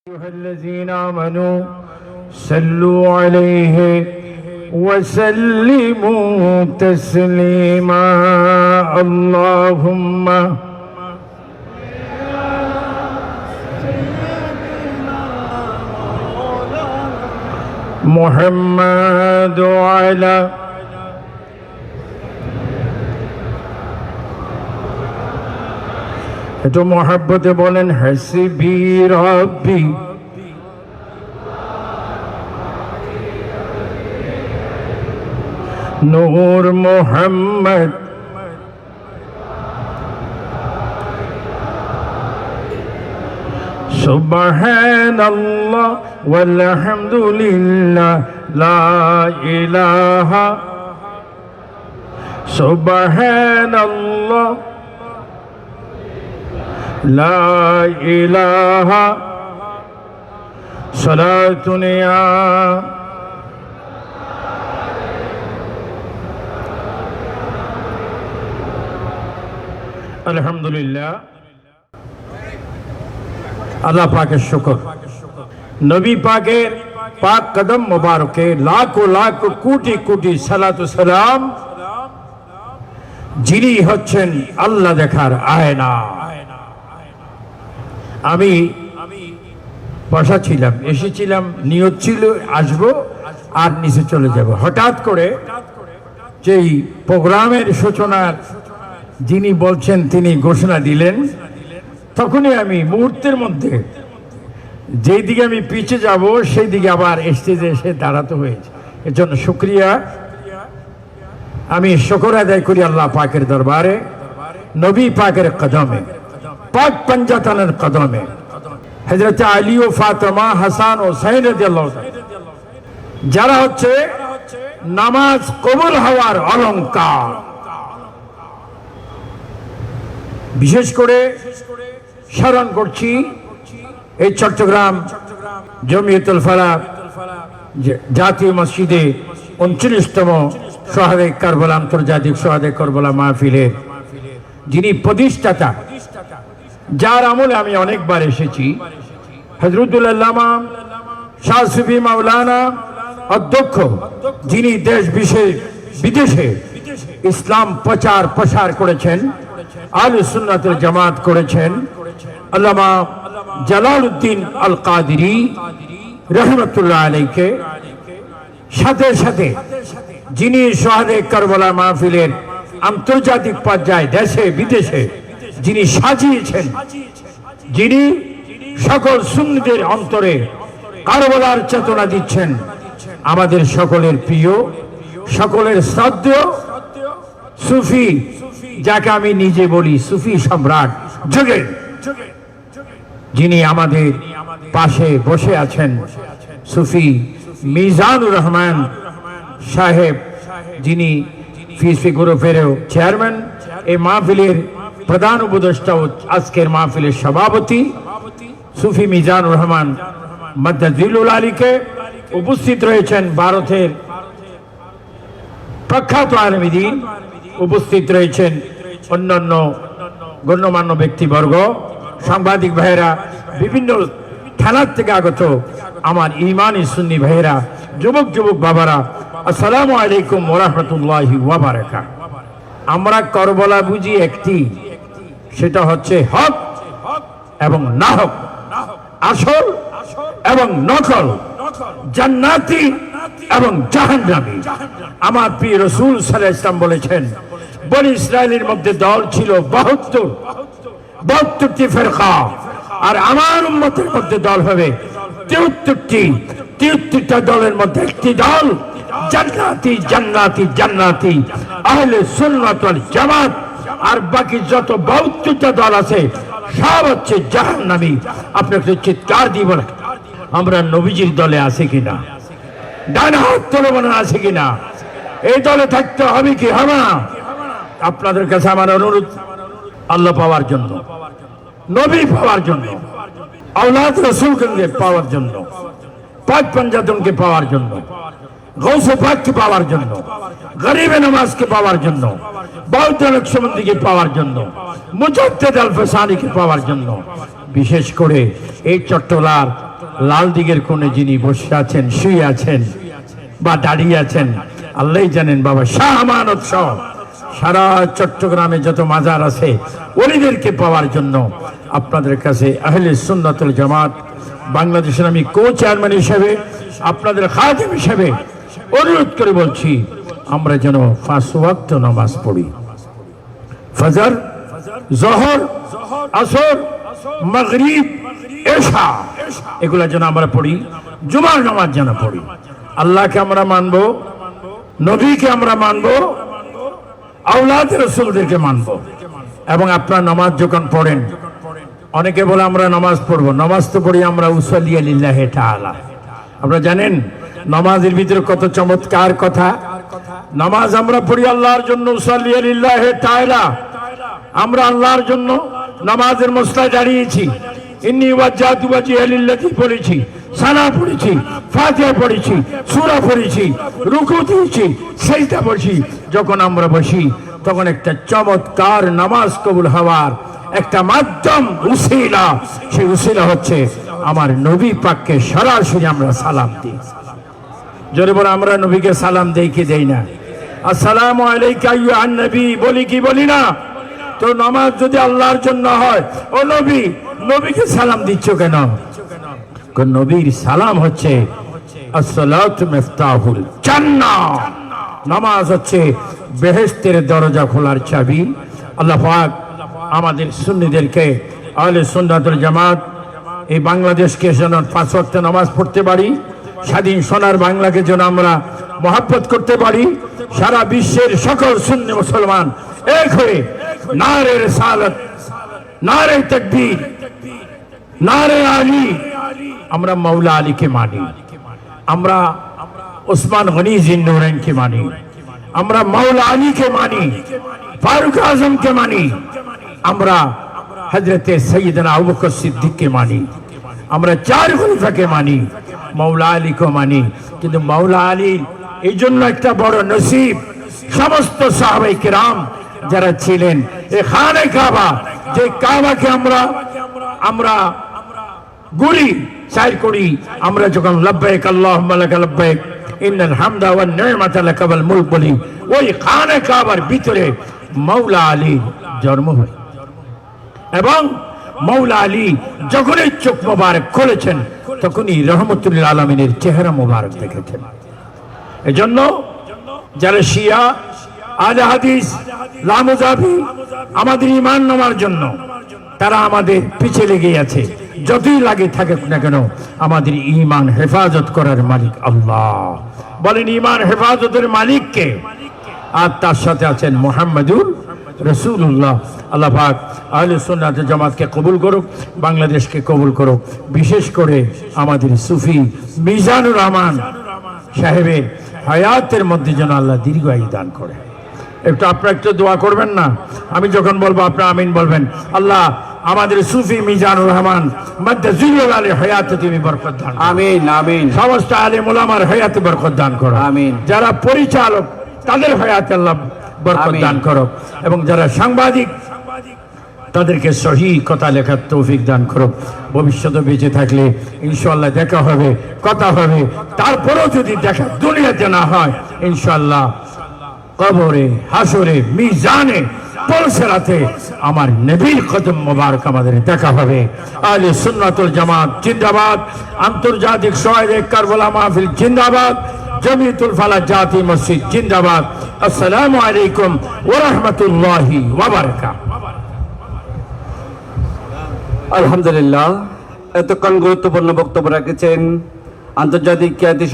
أيها الذين آمنوا صلوا عليه وسلموا تسليما اللهم محمد وعلى একটু মহব্বতে বলেন হাসবি রব্বি নূর মুহাম্মদ সুবহানাল্লাহ ওয়ালহামদুলিল্লাহ লা ইলাহা সুবহানাল্লাহ لا إله صلاة يا الحمد لله আল্লাহ পাকের শুকর নবী পাকের পাক কদম মুবারকে লাখো লাখ কোটি কোটি সালাতু সালাম যিনি হচ্ছেন আল্লাহ দেখার আয়না। আমি বসা ছিলাম, এসেছিলাম, নিয়ত ছিল আসবো আর নিচে চলে যাব। হঠাৎ করে যেই প্রোগ্রামের সূচনার যিনি বলছেন তিনি ঘোষণা দিলেন, তখনই আমি মুহূর্তের মধ্যে যেই দিকে আমি পিছিয়ে যাব সেই দিকে আবার স্টেজে এসে দাঁড়াতে হয়েছে। এর জন্য শুকরিয়া, আমি শুকর আদায় করি আল্লাহ পাকের দরবারে, নবী পাকের কদমে, পাক পঞ্জাতনের কদমে, হযরত আলী ও ফাতেমা, হাসান ও হুসাইন রাদিয়াল্লাহু তাআলা যারা হচ্ছে নামাজ কবুল হওয়ার অলংকার। বিশেষ করে স্মরণ করছি এই চট্টগ্রাম জমিয়তুল ফালাহ জাতীয় মসজিদে 39তম শহাদে কারবালা আন্তর্জাতিক শহাদে কারবালা মাহফিলের যিনি প্রতিষ্ঠাতা, যার আমলে আমি অনেকবার এসেছি, হযরতুল আল্লামা শাহ সুফি মাওলানা অধ্যক্ষ, যিনি দেশ বিদেশে ইসলাম প্রসার করেছেন, আহলে সুন্নাতুল জামাত করেছেন, আল্লামা জালালউদ্দিন আল কাদেরী রাহমাতুল্লাহ আলাইহি, সাথে সাথে যিনি শহাদে কারবালা মাহফিলের আন্তর্জাতিক পর্যায়ে দেশে বিদেশে যিনি সাজিয়েছেন, যিনি সকল সুন্নিদের অন্তরে কারবালার চেতনা দিচ্ছেন, আমাদের সকলের প্রিয়, সকলের শ্রদ্ধেয় সুফি, যাকে আমি নিজে বলি সুফি সম্রাট যুগের, যিনি আমাদের পাশে বসে আছেন, সুফি মিজানুর রহমান সাহেব, যিনি ফিসফি গ্রুপের চেয়ারম্যান, এই মাহফিলের প্রধান উপদেষ্টা ও আজকের মাহফিলের সভাপতি সুফি মিজানুর রহমান মাদ্দাজিলুল আলীকে, উপস্থিত রয়েছেন ভারতের প্রখ্যাত আলেমে দ্বীন, উপস্থিত রয়েছেন অন্যান্য গণ্যমান্য ব্যক্তিবর্গ, সাংবাদিক ভাইয়েরা, বিভিন্ন থানার থেকে আগত আমার ইমানি সুন্নি ভাইয়েরা, যুবক বাবারা, আসসালামু আলাইকুম ওয়া রাহমাতুল্লাহি ওয়া বারাকাতুহু। আমরা কারবালা বুঝি একটি, সেটা হচ্ছে হক এবং না হক, আসল এবং নকল, জান্নাতি এবং জাহান্নামী। আমার প্রিয় রাসূল সাল্লাল্লাহু আলাইহি ওয়াসাল্লাম বলেছেন, বনি ইসরাইলের মধ্যে দল ছিল 72টি ফিরকা, আর আমার উম্মতের মধ্যে দল হবে 73টা দলের মধ্যে একটি দল জান্নাতি জান্নাতি জান্নাতি আহলে সুন্নাত ওয়াল জামাত। আর বাকি যত 72টা দল আছে সব হচ্ছে জাহান্নামী। আপনাকে চিৎকার দিয়ে বলে, আমরা নবীজির দলে আছে কিনা? ডান হাত তুলে বলেন আছে কিনা? এই দলে থাকতে হবে কি হবে না? আপনাদের কাছে আমার অনুরোধ, আল্লাহ পাওয়ার জন্য, নবী পাওয়ার জন্য, আওলাদ রাসূলকে পাওয়ার জন্য, পাক পঞ্জাতনকে পাওয়ার জন্য, গৌসে পাককে পাওয়ার জন্য, গরিবে নামাজকে পাওয়ার জন্য, বৌদ্ধ নকশবন্দিকে পাওয়ার জন্য, মুজাদ্দিদ আল ফাসানিকে পাওয়ার জন্য, বিশেষ করে এই চট্টলার লাল দিকের কোণে যিনি বসে আছেন, শুয়ে আছেন বা দাঁড়িয়ে আছেন, আল্লাহই জানেন। বাবা শাহ আমানত সহ সারা চট্টগ্রামে যত মাজার আছে ওলিদেরকে পাওয়ার জন্য আপনাদের কাছে আহলে সুন্নাতুল জামাত বাংলাদেশের আমি কো চেয়ারম্যান হিসেবে, আপনাদের খাদেম হিসেবে অনুরোধ করে বলছি, আমরা যেন 5 ওয়াক্ত নামাজ পড়ি। ফজর, জোহর, আসর, মাগরিব, এশা, এগুলা যেন আমরা পড়ি। জুমার নামাজ যেন পড়ি। আল্লাহকে আমরা মানবো, নবীকে আমরা মানবো, আওলাদ রাসূলদেরকে মানবো। এবং আপনার নামাজ যখন পড়েন, অনেকে বলে আমরা নামাজ পড়বো, নামাজ তো পড়ি আমরা উসাল্লি লিল্লাহি তাআলা। আপনারা জানেন নামাজের ভিতরে কত চমৎকার কথা। নামাজ আমরা পড়ি আল্লাহর জন্য, উসাল্লি লিল্লাহি তাআলা। আমরা আল্লাহর জন্য নামাজের মসলায় দাঁড়িয়েছি, ইন্নী ওয়াজ্জাহতু ওয়াজহিয়া লিল্লাযী পড়েছি, সানা পড়েছি, ফাতিহা পড়েছি, সূরা পড়েছি, রুকু দিয়েছি, সিজদা পড়েছি। যখন আমরা বসি তখন একটা চমৎকার নামাজ কবুল হওয়ার একটা মাধ্যম, উসিলা। সেই উসিলা হচ্ছে আমার নবী পাককে সরাসরি আমরা সালাম দিই। জোরে বলে আমরা নবীকে সালাম দেই কি দেই না? আসসালামু আলাইকা আইয়ুহান নবী বলি কি বলি না? তো নামাজ যদি আল্লাহর জন্য হয়, ও নবী, নবীকে সালাম দিচ্ছ কেন? নবীর সালাম হচ্ছে আসসালাতু মিফতাহুল জান্নাহ। নামাজ হচ্ছে বেহেশতের দরজা খোলার চাবি। আল্লাহ পাক আমাদের সুন্নিদেরকে, আহলে সুন্নাতুল জামাত এই বাংলাদেশকে যেন 5 ওয়াক্ত নামাজ পড়তে পারি, স্বাধীন সোনার বাংলাকে যেন আমরা মহব্বত করতে পারি। সারা বিশ্বের সকল সুন্নি মুসলমান এক হয়ে নারে রিসালাত, নারে তাকবীর, নারে আলী। আমরা মাওলা আলীকে মানি, আমরা ওসমান গনি জিন্নুরাইনকে মানি, আমরা মাওলা আলীকে মানি, ফারুক আজমকে মানি, আমরা হযরতে সাইয়েদনা আবু বকর সিদ্দিককে মানি, আমরা 4 খলিফাকে মানি, মাওলা আলীকে মানি। কিন্তু মাওলা আলীর এই জন্য একটা বড় নসিব, সমস্ত সাহাবায়ে কেরাম যারা ছিলেন এই খানে কাবা, যে কাবাকে আমরা গুড়ি চাই করি, আমরা যখন লব্বাইক আল্লাহুম্মা লাকা লব্বাইক ইন্নাল হামদা ওয়ান নি'মাতা লাকা ওয়াল মুলক বলি, ওই খানে কাবার ভিতরে মাওলা আলী জন্ম হয়। এবং মাওলা আলী যখনই চোখ মোবারক খুলেছেন তখনই রহমতুল আলামিনের চেহারা মোবারক দেখেছেন। এজন্য যারা শিয়া, আহলে হাদিস, লামুজাবি আমাদের ঈমান নেওয়ার জন্য তারা আমাদের পিছে লেগে আছে। যতই লাগে থাকুক না কেন, আমাদের ঈমান হেফাজত করার মালিক আল্লাহ। বলেন ঈমান হেফাজতের মালিক কে? আর তার সাথে আছেন মুহাম্মাদুর রাসূলুল্লাহ। আল্লাহ পাক আহলে সুন্নাত জামাতকে কবুল করুক, বাংলাদেশকে কবুল করুক। বিশেষ করে আমাদের সুফি মিজানুর রহমান সাহেবের হায়াতের মধ্যে যেন আল্লাহ দীর্ঘায়ু দান করে। আপনারা একটু দোয়া করবেন না? আমি যখন বলবো আপনারা আমিন বলবেন। আল্লাহ আমাদের সুফি মিজানুর রহমান মাদ্দাজিলুল আলী হায়াতে তুমি বরকত দান করো। আমিন আমিন। সমস্ত আলেম ওলামার হায়াতে বরকত দান করো। আমিন। যারা পরিচালক তাদের হায়াতে আল্লাহ বরকত দান করো, এবং যারা সাংবাদিক তাদেরকে সহি কথা লেখার তৌফিক দান করো। ভবিষ্যতে বেঁচে থাকলে ইনশাআল্লাহ দেখা হবে, কথা হবে। তারপরেও যদি দেখা দুনিয়াতে না হয়, ইনশাআল্লাহ কবরে, হাসরে, মিজানে, পলসরাতে আমার নবীর কদম মোবারক আমাদের দেখা হবে। আহলে সুন্নাতুল জামাত জিন্দাবাদ, আন্তর্জাতিক শহীদ কারবালা মাহফিল জিন্দাবাদ, জমিয়তুল ফালাহ জাতি মসজিদ জিন্দাবাদ। আসসালামু আলাইকুম ওয়া রাহমাতুল্লাহি ওয়া বারাকাতুহু। আলহামদুলিল্লাহ, এতক্ষণ গুরুত্বপূর্ণ বক্তব্য রাখছেন আন্তর্জাতিক খ্যাতি